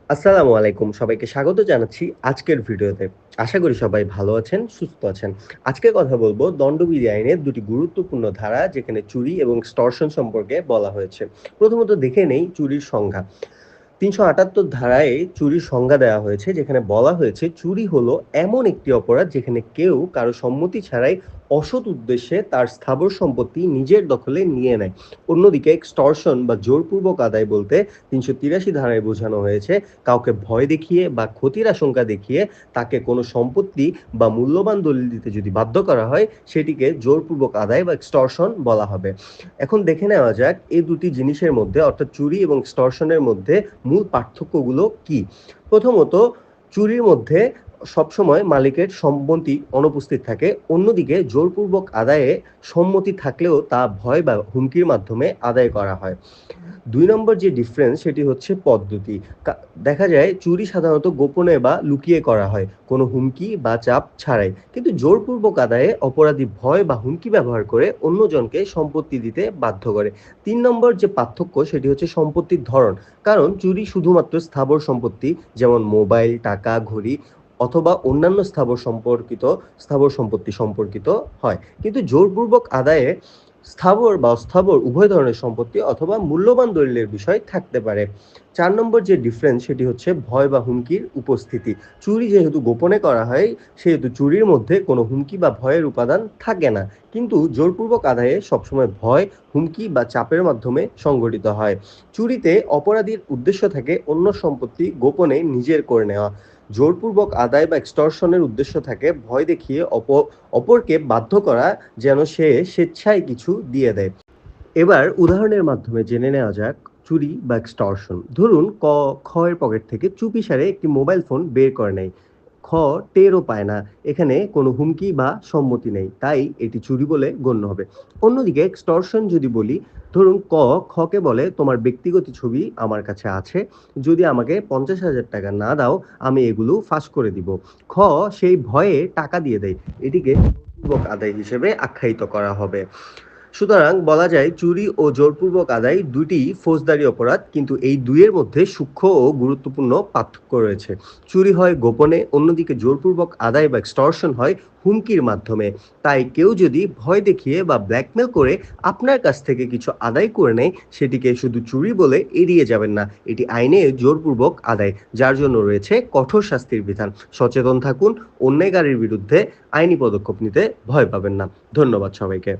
আসসালামু আলাইকুম। সবাইকে স্বাগত জানাচ্ছি আজকের ভিডিওতে। আশা করি সবাই ভালো আছেন, সুস্থ আছেন। আজকে কথা বলব দণ্ডবিধি আইনের ২ টি গুরুত্বপূর্ণ ধারা যেখানে চুরি এবং extortion সম্পর্কে বলা হয়েছে। প্রথমত দেখে নেই চুরির সংজ্ঞা। ৩৭৮ ধারায় চুরির সংজ্ঞা দেওয়া হয়েছে যেখানে বলা হয়েছে চুরি হলো এমন একটি অপরাধ যেখানে কেউ কারো সম্মতি ছাড়াই অসৎ উদ্দেশ্যে তার স্থাবর সম্পত্তি নিজের দখলে নিয়ে নেয়। অন্যদিকে extortion বা জোরপূর্বক আদায় বলতে ৩৮৩ ধারায় বোঝানো হয়েছে কাউকে ভয় দেখিয়ে বা ক্ষতির আশঙ্কা দেখিয়ে তাকে কোনো সম্পত্তি বা মূল্যবান দলিল দিতে যদি বাধ্য করা হয় সেটিকে জোরপূর্বক আদায় বা extortion বলা হবে। এখন দেখে নেওয়া যাক এই দুটি জিনিসের মধ্যে অর্থাৎ চুরি এবং extortion-এর মধ্যে মূল পার্থক্যগুলো কি? প্রথমত চুরির মধ্যে সবসময় মালিকের সম্মতি অনুপস্থিত থাকে। অন্যদিকে জোরপূর্বক আদায়ে সম্মতি থাকলেও তা ভয় বা হুমকির মাধ্যমে আদায় করা হয়। ২ নম্বর যে ডিফারেন্স সেটি হচ্ছে পদ্ধতি। দেখা যায় চুরি সাধারণত গোপনে বা লুকিয়ে করা হয়, কোনো হুমকি বা চাপ ছাড়াই। কিন্তু জোরপূর্বক আদায়ে অপরাধী ভয় বা হুমকি ব্যবহার করে অন্যজনকে সম্পত্তি দিতে বাধ্য করে। ৩ নম্বর যে পার্থক্য সেটি হচ্ছে সম্পত্তির ধরন। কারণ চুরি শুধুমাত্র স্থাবর সম্পত্তি যেমন মোবাইল, টাকা, ঘড়ি অথবা অন্যান্য স্থাবর সম্পত্তি সম্পর্কিত হয়। কিন্তু জোরপূর্বক আদায়ে স্থাবর বা অস্থাবর উভয় ধরনের সম্পত্তি অথবা মূল্যবান দলিলের বিষয় থাকতে পারে। ৪ নম্বর যে ডিফারেন্স সেটি হচ্ছে ভয় বা হুমকির উপস্থিতি। চুরি যেহেতু গোপনে করা হয় সেহেতু চুরির মধ্যে কোনো হুমকি বা ভয়ের উপাদান থাকে না। কিন্তু জোরপূর্বক আদায়ে সবসময় ভয়, হুমকি বা চাপের মাধ্যমে সংঘটিত হয়। চুরিতে অপরাধীর উদ্দেশ্য থাকে অন্য সম্পত্তি গোপনে নিজের করে নেওয়া। জোরপূর্বক আদায় বা extortion-এর উদ্দেশ্য থাকে ভয় দেখিয়ে অপরকে বাধ্য করা যেন সে স্বেচ্ছায় কিছু দিয়ে দেয়। এবার উদাহরণের মাধ্যমে জেনে নেওয়া যাক চুরি বা extortion। ধরুন খ এর পকেট থেকে চুপিসারে একটি মোবাইল ফোন বের করে নেয়। খ টেরও পায় না। এখানে কোনো হুমকি বা সম্মতি নেই। তাই এটি চুরি বলে গণ্য হবে। অন্যদিকে extortion যদি বলি, ধরুন খকে বলে তোমার ব্যক্তিগত ছবি আমার কাছে আছে। যদি আমাকে ৫০,০০০ টাকা না দাও আমি এগুলো ফাঁস করে দিব। খ সেই ভয়ে টাকা দিয়ে দেয়। এটিকে জোরপূর্বক আদায় হিসেবে আখ্যায়িত করা হবে। সুতরাং বলা যায় চুরি ও জোরপূর্বক আদায় দুটিই ফৌজদারি অপরাধ, কিন্তু এই দুইয়ের মধ্যে সূক্ষ্ম ও গুরুত্বপূর্ণ পার্থক্য রয়েছে। চুরি হয় গোপনে, অন্যদিকে জোরপূর্বক আদায় বা extortion হয় হুমকির মাধ্যমে। তাই কেউ যদি ভয় দেখিয়ে বা ব্ল্যাকমেল করে আপনার কাছ থেকে কিছু আদায় করে নেয় সেটিকে শুধু চুরি বলে এড়িয়ে যাবেন না। এটি আইনে জোরপূর্বক আদায়, যার জন্য রয়েছে কঠোর শাস্তির বিধান। সচেতন থাকুন, অন্যায়কারীর বিরুদ্ধে আইনি পদক্ষেপ নিতে ভয় পাবেন না। ধন্যবাদ সবাইকে।